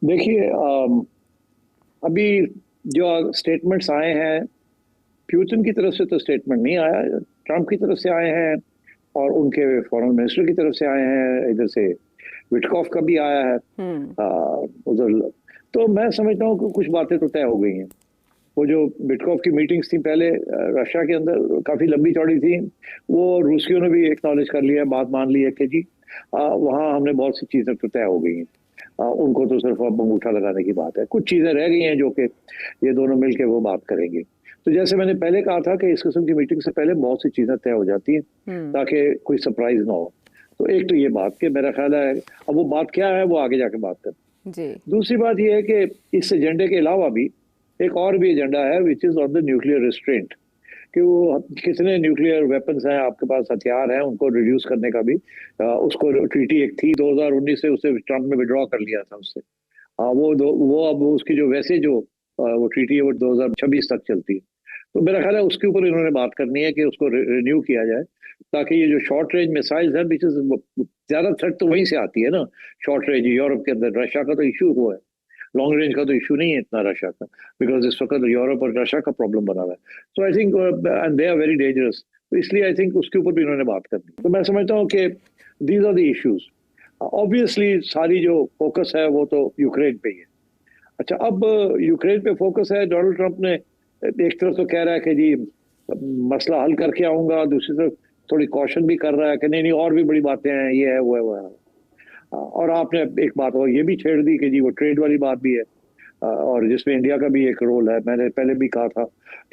देखिए, अभी जो स्टेटमेंट्स आए हैं, प्यूतिन की तरफ से तो स्टेटमेंट नहीं आया, ट्रंप की तरफ से आए हैं और उनके फॉरेन मिनिस्टर की तरफ से आए हैं, इधर से विटकॉफ का भी आया है। उधर तो मैं समझता हूँ कि कुछ बातें तो तय हो गई हैं। वो जो विटकॉफ की मीटिंग्स थी पहले रशिया के अंदर, काफी लंबी चौड़ी थी। वो रूसियों ने भी एक्नॉलेज कर लिया, बात मान ली है कि जी वहाँ हमने बहुत सी चीजें तो तय हो गई हैं। उनको तो सिर्फ अब अंगूठा लगाने की बात है, कुछ चीजें रह गई हैं जो कि ये दोनों मिलके वो बात करेंगे। तो जैसे मैंने पहले कहा था कि इस किस्म की मीटिंग से पहले बहुत सी चीजें तय हो जाती हैं ताकि कोई सरप्राइज ना हो। तो एक तो ये बात कि मेरा ख्याल है अब वो बात क्या है वो आगे जाके बात करते जी। दूसरी बात ये है कि इस एजेंडे के अलावा भी एक और भी एजेंडा है which is on the nuclear restraint, कि वो कितने न्यूक्लियर वेपन्स हैं आपके पास, हथियार हैं, उनको रिड्यूस करने का भी उसको ट्रीटी एक थी 2019 से, उसे ट्रंप ने विड्रॉ कर लिया था उससे। वो अब उसकी जो वैसे जो वो ट्रीटी है वो 2026 तक चलती है। तो मेरा ख्याल है उसके ऊपर इन्होंने बात करनी है कि उसको रिन्यू किया जाए, ताकि ये जो शॉर्ट रेंज मिसाइल्स है, ज्यादा थ्रेट तो वहीं से आती है ना, शॉर्ट रेंज यूरोप के अंदर। रशिया का तो इशू हुआ है, लॉन्ग रेंज का तो इशू नहीं है इतना रशिया का, बिकॉज इस वक्त यूरोप और रशिया का प्रॉब्लम बना हुआ है। So I think and they are very dangerous, तो इसलिए आई थिंक उसके ऊपर भी इन्होंने बात करनी। तो मैं समझता हूँ कि these are the issues. Obviously सारी जो फोकस है वो तो यूक्रेन पे ही है। अच्छा, अब यूक्रेन पे फोकस है। डोनाल्ड ट्रंप ने एक तरफ तो कह रहा है कि जी मसला हल करके आऊंगा, दूसरी तरफ थोड़ी कॉशन भी कर रहा है कि नहीं नहीं और भी बड़ी बातें हैं, ये है वो है वो है। और आपने एक बात और ये भी छेड़ दी कि जी वो ट्रेड वाली बात भी है, और जिसमें इंडिया का भी एक रोल है। मैंने पहले भी कहा था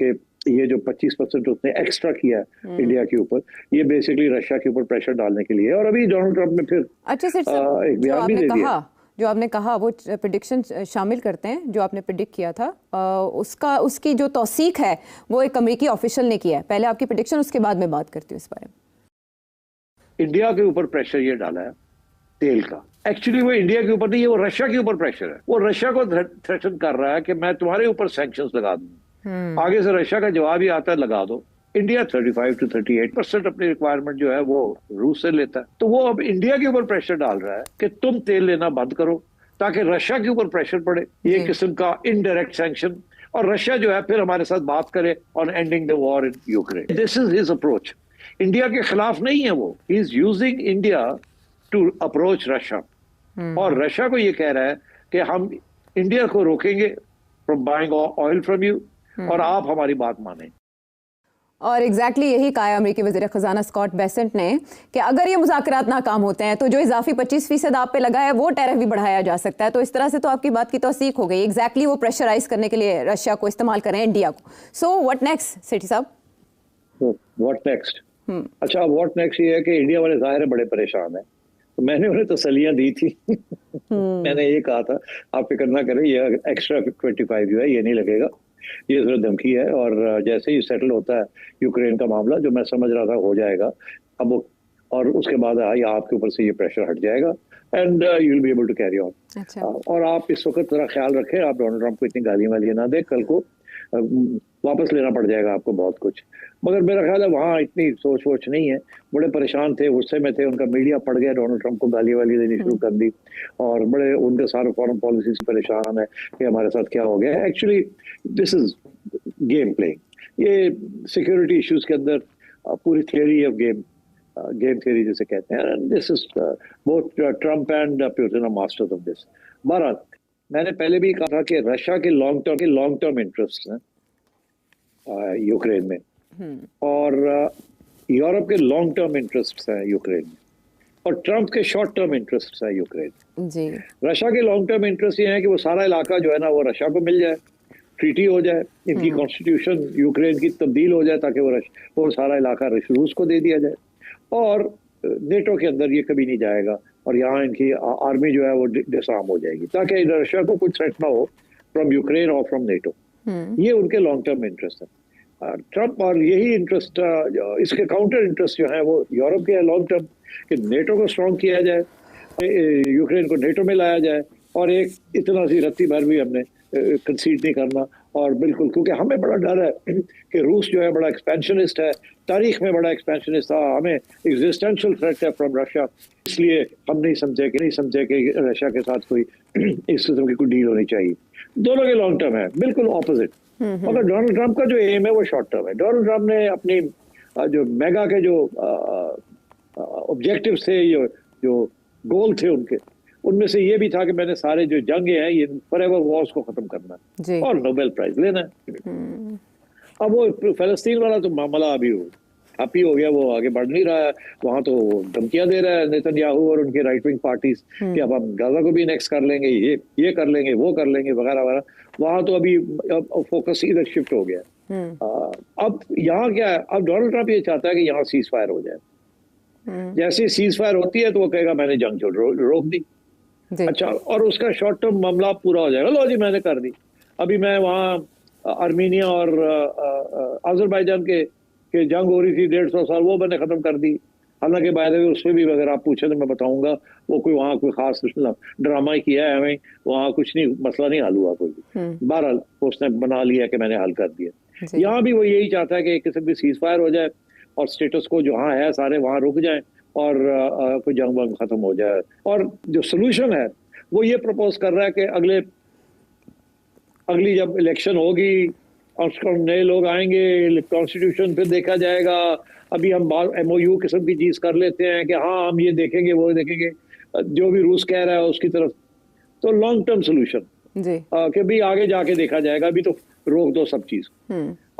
कि ये जो 25% उसने एक्स्ट्रा किया है इंडिया के ऊपर, ये बेसिकली रशिया के ऊपर प्रेशर डालने के लिए है। और अभी डोनाल्ड ट्रंप ने फिर अच्छा सर, एक बयान भी दे दिया। जो आपने कहा वो प्रेडिक्शन शामिल करते हैं जो आपने प्रेडिक्ट किया था, उसकी जो तौसीक है वो एक अमेरिकी ऑफिशियल ने किया है। पहले आपकी प्रेडिक्शन, उसके बाद मैं बात करती हूँ इस बारे में। इंडिया के ऊपर प्रेशर ये डाला है तेल का। एक्चुअली वो इंडिया के ऊपर नहीं है, वो रशिया के ऊपर प्रेशर है। वो रशिया को थ्रेटन कर रहा है कि मैं तुम्हारे ऊपर सैंक्शंस लगा दूंगा। आगे से रशिया का जवाब ही आता है लगा दो। इंडिया 35 to 38% अपनी रिक्वायरमेंट जो है वो रूस से लेता है। तो वो अब इंडिया के ऊपर प्रेशर डाल रहा है कि तुम तेल लेना बंद करो, ताकि रशिया के ऊपर प्रेशर पड़े, ये किस्म का इनडायरेक्ट सैंक्शन। और रशिया जो है फिर हमारे साथ बात करे on ending the war in Ukraine. This is his approach. India के खिलाफ नहीं है वो, he is using India to approach Russia. और रशिया को ये कह रहा है कि हम इंडिया को रोकेंगे from buying oil from you, और आप हमारी बात माने। और एग्जैक्टली यही कहा है अमेरिकी वज़ीर ख़ज़ाना स्कॉट बेसेंट ने कि अगर ये मुज़ाकरात नाकाम होते हैं तो जो इजाफी 25% आप पे लगा है वो टैरिफ भी बढ़ाया जा सकता है। तो इस तरह से तो आपकी बात की तौसीक हो गई। एग्जैक्टली वो प्रेशराइज करने के लिए रशिया को इस्तेमाल करें इंडिया को। सो व्हाट नेक्स्ट सेठी साहब? What next? अच्छा, व्हाट नेक्स्ट ये है कि इंडिया वाले ज़ाहिर है बड़े परेशान है। तो मैंने उन्हें तसल्लियां दी थी। मैंने ये कहा था आप फिक्र ना करें, ये एक्स्ट्रा 25 जो है ये नहीं लगेगा, ये सिर्फ धमकी है। और जैसे ही सेटल होता है यूक्रेन का मामला, जो मैं समझ रहा था हो जाएगा अब, और उसके बाद आपके ऊपर से ये प्रेशर हट जाएगा and you will be able to carry on. और आप इस वक्त जरा ख्याल रखें, आप डोनाल्ड ट्रंप को इतनी गालियां वालियां ना दें, कल को वापस लेना पड़ जाएगा आपको बहुत कुछ। मगर मेरा ख्याल है वहाँ इतनी सोच वोच नहीं है। बड़े परेशान थे, गुस्से में थे, उनका मीडिया पड़ गया, डोनाल्ड ट्रंप को गाली वाली देनी शुरू कर दी, और बड़े उनके सारे फॉरेन पॉलिसी से परेशान है कि हमारे साथ क्या हो गया। Actually this is game playing. ये सिक्योरिटी इश्यूज के अंदर पूरी थियरी ऑफ गेम थियरी जिसे कहते हैं, this is both Trump and Putin are masters of this. बहरहाल मैंने पहले भी कहा था कि रशिया के लॉन्ग टर्म इंटरेस्ट हैं यूक्रेन में, और यूरोप के लॉन्ग टर्म इंटरेस्ट हैं यूक्रेन में, और ट्रंप के शॉर्ट टर्म इंटरेस्ट हैं यूक्रेन जी। रशिया के लॉन्ग टर्म इंटरेस्ट ये है कि वो सारा इलाका जो है ना वो रशिया को मिल जाए, ट्रीटी हो जाए, इनकी कॉन्स्टिट्यूशन यूक्रेन की तब्दील हो जाए, ताकि वो सारा इलाका रूस को दे दिया जाए, और नेटो के अंदर ये कभी नहीं जाएगा, और यहाँ इनकी आर्मी जो है वो डिसआर्म हो जाएगी, ताकि रशिया को कुछ थ्रेट ना हो फ्रॉम यूक्रेन और फ्रॉम नेटो। ये उनके लॉन्ग टर्म इंटरेस्ट है ट्रंप। और यही इंटरेस्ट, इसके काउंटर इंटरेस्ट जो है वो यूरोप के लॉन्ग टर्म, कि नेटो को स्ट्रॉन्ग किया जाए, यूक्रेन को नेटो में लाया जाए, और एक इतना सी रत्ती भर भी हमने कंसीड नहीं करना, और बिल्कुल, क्योंकि हमें बड़ा डर है कि रूस जो है बड़ा एक्सपेंशनिस्ट है, तारीख में बड़ा एक्सपेंशनिस्ट था, हमें एग्जिस्टेंशियल थ्रेट है फ्रॉम रशिया, इसलिए हम नहीं समझे कि रशिया के साथ कोई इस किस्म की कोई डील होनी चाहिए। दोनों के लॉन्ग टर्म है, बिल्कुल ऑपोजिट। मगर डोनाल्ड ट्रंप का जो एम है वो शॉर्ट टर्म है। डोनाल्ड ट्रंप ने अपनी जो मेगा के जो ऑब्जेक्टिव्स थे, जो गोल थे उनके, उनमें से ये भी था कि मैंने सारे जो जंगे हैं ये फॉरएवर वॉर्स को खत्म करना है और नोबेल प्राइज लेना है। अब वो फलस्तीन वाला तो मामला अभी हैप्पी हो गया, वो आगे बढ़ नहीं रहा है। वहां तो धमकियां दे रहा है नेतन्याहू और उनके राइट विंग पार्टीज कि अब हम गाजा को भी नेक्स कर लेंगे, ये कर लेंगे, वो कर लेंगे वगैरह वगैरह। वहां तो अभी फोकस इधर शिफ्ट हो गया। अब यहाँ क्या है, अब डोनाल्ड ट्रंप ये चाहता है कि यहाँ सीज फायर हो जाए। जैसे सीज फायर होती है तो वो कहेगा मैंने जंग रोक दी। अच्छा, और उसका शॉर्ट टर्म मामला पूरा हो जाएगा, लो जी मैंने कर दी। अभी मैं वहाँ आर्मीनिया और अजरबैजान के जंग हो रही थी 150 साल, वो मैंने खत्म कर दी। हालांकि बाय द वे उसमें भी अगर आप पूछे तो मैं बताऊंगा वो कोई वहाँ कोई खास ड्रामा ही किया है हमें, वहाँ कुछ नहीं, मसला नहीं हल हुआ कोई। बहरहाल उसने बना लिया कि मैंने हल कर दिया। यहाँ भी वो यही चाहता है कि एक किस्म की सीज फायर हो जाए और स्टेटस को जहाँ है सारे वहाँ रुक जाएं और कोई जंग वंग खत्म हो जाए। और जो सोल्यूशन है वो ये प्रपोज कर रहा है कि अगली जब इलेक्शन होगी और नए लोग आएंगे, कॉन्स्टिट्यूशन फिर देखा जाएगा। अभी हम MOU किस्म की चीज कर लेते हैं कि हाँ हम ये देखेंगे वो देखेंगे, जो भी रूस कह रहा है उसकी तरफ। तो लॉन्ग टर्म सोल्यूशन कि भाई आगे जाके देखा जाएगा, अभी तो रोक दो सब चीज,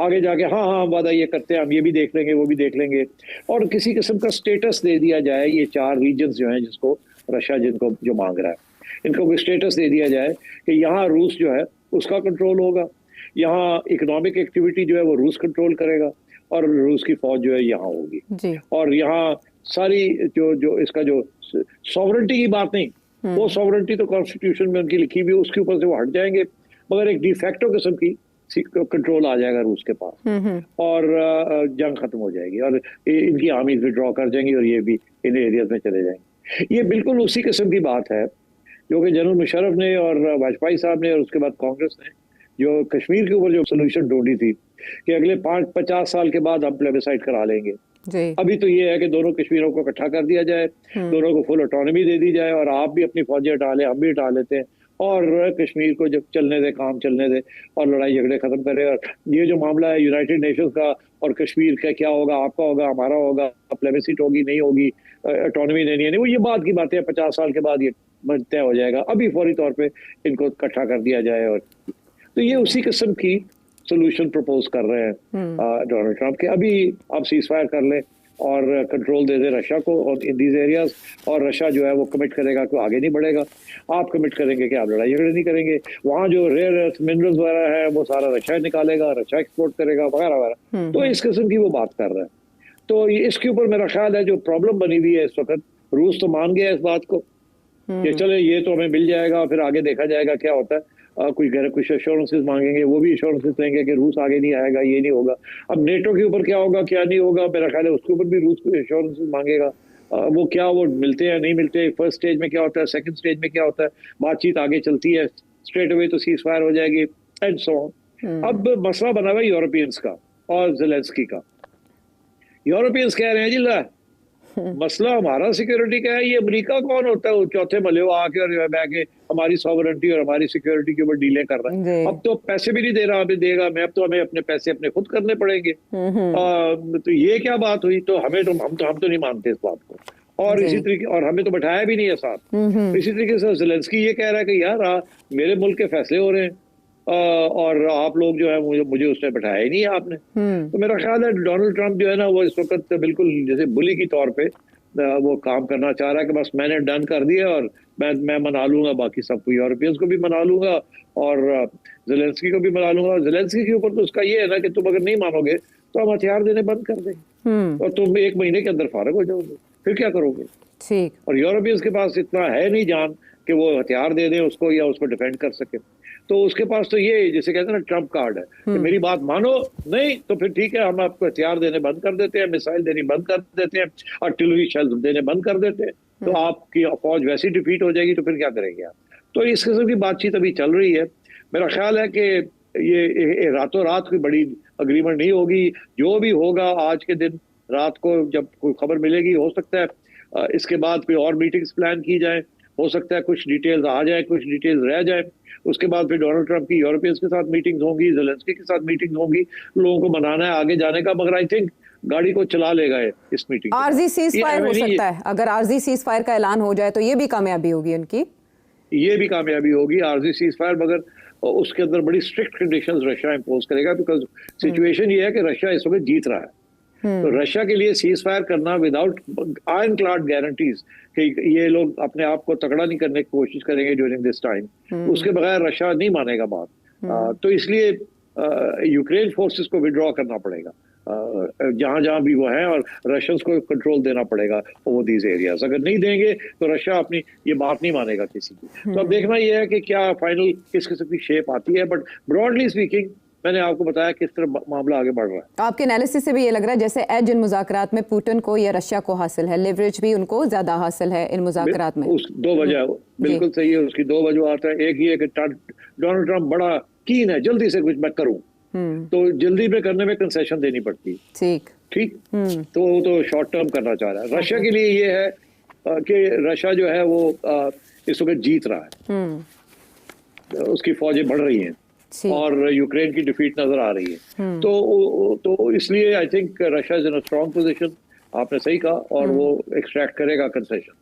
आगे जाके हाँ वादा ये करते हैं, हम ये भी देख लेंगे वो भी देख लेंगे। और किसी किस्म का स्टेटस दे दिया जाए, ये 4 रीजन्स जो हैं जिसको रशिया जिनको जो मांग रहा है, इनको कोई स्टेटस दे दिया जाए कि यहाँ रूस जो है उसका कंट्रोल होगा, यहाँ इकोनॉमिक एक्टिविटी जो है वो रूस कंट्रोल करेगा और रूस की फौज जो है यहाँ होगी। और यहाँ सारी जो इसका जो सॉवरेंटी की बात नहीं, वो सॉवरेंटी तो कॉन्स्टिट्यूशन में उनकी लिखी हुई है, उसके ऊपर से वो हट जाएंगे, मगर एक डिफेक्टो किस्म की कंट्रोल आ जाएगा रूस के पास और जंग खत्म हो जाएगी और इनकी आर्मीज विड्रॉ कर जाएंगी और ये भी इन एरियाज में चले जाएंगे। ये बिल्कुल उसी किस्म की बात है जो कि जनरल मुशर्रफ ने और वाजपेयी साहब ने और उसके बाद कांग्रेस ने जो कश्मीर के ऊपर जो सोल्यूशन ढूंढी थी कि अगले 50 साल के बाद हम प्लेबिसाइड करा लेंगे। अभी तो ये है कि दोनों कश्मीरों को इकट्ठा कर दिया जाए, दोनों को फुल ऑटोनॉमी दे दी जाए और आप भी अपनी फौजें हटा लें, हम भी हटा लेते हैं और कश्मीर को जब चलने दे, काम चलने दे और लड़ाई झगड़े खत्म करें। और ये जो मामला है यूनाइटेड नेशंस का और कश्मीर का क्या होगा, आपका होगा, हमारा होगा, प्लेबिसाइड होगी नहीं होगी, ऑटोनॉमी देनी है नहीं, वो ये बात की बातें 50 साल के बाद ये तय हो जाएगा। अभी फौरी तौर पे इनको इकट्ठा कर दिया जाए। और तो ये उसी किस्म की सोल्यूशन प्रपोज कर रहे हैं डोनाल्ड ट्रंप के। अभी आप सीज फायर कर लें और कंट्रोल दे दे रशिया को और इन दीज एरियाज, और रशिया जो है वो कमिट करेगा कि आगे नहीं बढ़ेगा, आप कमिट करेंगे कि आप लड़ाई झगड़े नहीं करेंगे, वहाँ जो रेयर अर्थ मिनरल्स वगैरह है वो सारा रशिया निकालेगा, रशिया एक्सपोर्ट करेगा वगैरह वगैरह। तो इस किस्म की वो बात कर रहे हैं। तो इसके ऊपर मेरा ख्याल है जो प्रॉब्लम बनी हुई है इस वक्त, रूस तो मान गया इस बात को कि चले ये तो हमें मिल जाएगा, फिर आगे देखा जाएगा क्या होता है। कुछ एश्योरेंसेस मांगेंगे, वो भी एश्योरेंसेस लेंगे कि रूस आगे नहीं आएगा, ये नहीं होगा। अब नेटो के ऊपर क्या होगा क्या नहीं होगा, मेरा ख्याल है उसके ऊपर भी रूस को एश्योरेंसेस मांगेगा। वो क्या वो मिलते हैं नहीं मिलते, फर्स्ट स्टेज में क्या होता है, सेकंड स्टेज में क्या होता है, बातचीत आगे चलती है, स्ट्रेट अवे तो सीज फायर हो जाएगी एंड सो ऑन। अब मसला बना हुआ यूरोपियंस का और ज़ेलेंस्की का। यूरोपियंस कह रहे हैं जी ला मसला हमारा सिक्योरिटी का है, ये अमेरिका कौन होता है वो चौथे मले वो आके और बैठ के हमारी सॉवरेंटी और हमारी सिक्योरिटी के ऊपर डीलें कर रहा है। अब तो पैसे भी नहीं दे रहा, हमें देगा, मैं अब तो हमें अपने पैसे अपने खुद करने पड़ेंगे। तो ये क्या बात हुई? तो हम तो नहीं मानते इस बात को। और इसी तरीके और हमें तो बैठाया भी नहीं है साथ। इसी तरीके से ज़ेलेंस्की ये कह रहा है कि यार मेरे मुल्क के फैसले हो रहे हैं और आप लोग जो है मुझे उसमें बैठाया ही नहीं है आपने। तो मेरा ख्याल है डोनाल्ड ट्रंप जो है ना वो इस वक्त बिल्कुल जैसे बुली की तौर पे वो काम करना चाह रहा है कि बस मैंने डन कर दिया और मैं मना लूंगा बाकी सबको, यूरोपियंस को भी मना लूंगा और ज़ेलेंस्की को भी मना लूंगा। और ज़ेलेंस्की के ऊपर तो उसका ये है ना कि तुम अगर नहीं मानोगे तो हम हथियार देने बंद कर देंगे और तुम 1 महीने के अंदर फारग हो जाओगे, फिर क्या करोगे? ठीक। और यूरोपियंस के पास इतना है नहीं जान कि वो हथियार दे दें उसको या उसको डिफेंड कर सके। तो उसके पास तो ये जिसे कहते हैं ना ट्रम्प कार्ड है कि मेरी बात मानो, नहीं तो फिर ठीक है हम आपको हथियार देने बंद कर देते हैं, मिसाइल देनी बंद कर देते हैं, आर्टिलरी शेल देने बंद कर देते हैं, तो आपकी फौज वैसी डिफीट हो जाएगी, तो फिर क्या करेंगे आप? तो इस किस्म की बातचीत अभी चल रही है। मेरा ख्याल है कि ये रातों रात कोई बड़ी अग्रीमेंट नहीं होगी। जो भी होगा आज के दिन रात को जब कोई खबर मिलेगी, हो सकता है इसके बाद कोई और मीटिंग्स प्लान की जाए, हो सकता है कुछ डिटेल्स आ जाए, कुछ डिटेल्स रह जाए। उसके बाद फिर डोनाल्ड ट्रंप की यूरोपियंस के साथ मीटिंग्स होंगी, ज़ेलेंस्की के साथ मीटिंग होंगी, लोगों को मनाना है आगे जाने का। मगर आई थिंक गाड़ी को चला लेगा इस मीटिंग। आरजी सीज फायर हो सकता है, अगर आरजी सीज फायर का ऐलान हो जाए तो ये भी कामयाबी होगी उनकी, ये भी कामयाबी होगी आरजी सीज फायर। मगर उसके अंदर बड़ी स्ट्रिक्ट कंडीशंस रशिया इंपोज करेगा, बिकॉज सिचुएशन ये है कि रशिया इस वक्त जीत रहा है। तो रशिया के लिए सीज फायर करना विदाउट आयरन क्लाड गारंटीज कि ये लोग अपने आप को तगड़ा नहीं करने की कोशिश करेंगे ड्यूरिंग दिस टाइम, उसके बगैर रशिया नहीं मानेगा बात। तो इसलिए यूक्रेन फोर्सेस को विड्रॉ करना पड़ेगा जहां जहां भी वो हैं, और रशियंस को कंट्रोल देना पड़ेगा ओवर दीज एरियाज। अगर नहीं देंगे तो रशिया अपनी ये बात नहीं मानेगा किसी की। तो अब देखना ये है कि क्या फाइनल किस किस्म की शेप आती है। बट ब्रॉडली स्पीकिंग मैंने आपको बताया किस तरह मामला आगे बढ़ रहा है। आपके एनालिसिस से भी ये लग रहा है जैसे एज इन मुज़ाकरात में पुतिन को या रशिया को हासिल है, लेवरेज भी उनको ज्यादा हासिल है इन मुज़ाकरात में। उस दो वजह बिल्कुल सही है, उसकी दो वजूहत है। एक ये कि डोनाल्ड ट्रंप बड़ा कीन है जल्दी से कुछ मैं करूं, तो जल्दी में करने में कंसेशन देनी पड़ती है। ठीक तो शॉर्ट टर्म करना चाह रहा है। रशिया के लिए ये है कि रशिया जो है वो इस वक्त जीत रहा है, उसकी फौजें बढ़ रही हैं और यूक्रेन की डिफीट नजर आ रही है। तो इसलिए I think Russia is in a strong position, आपने सही कहा, और वो एक्सट्रैक्ट करेगा कंसेशन।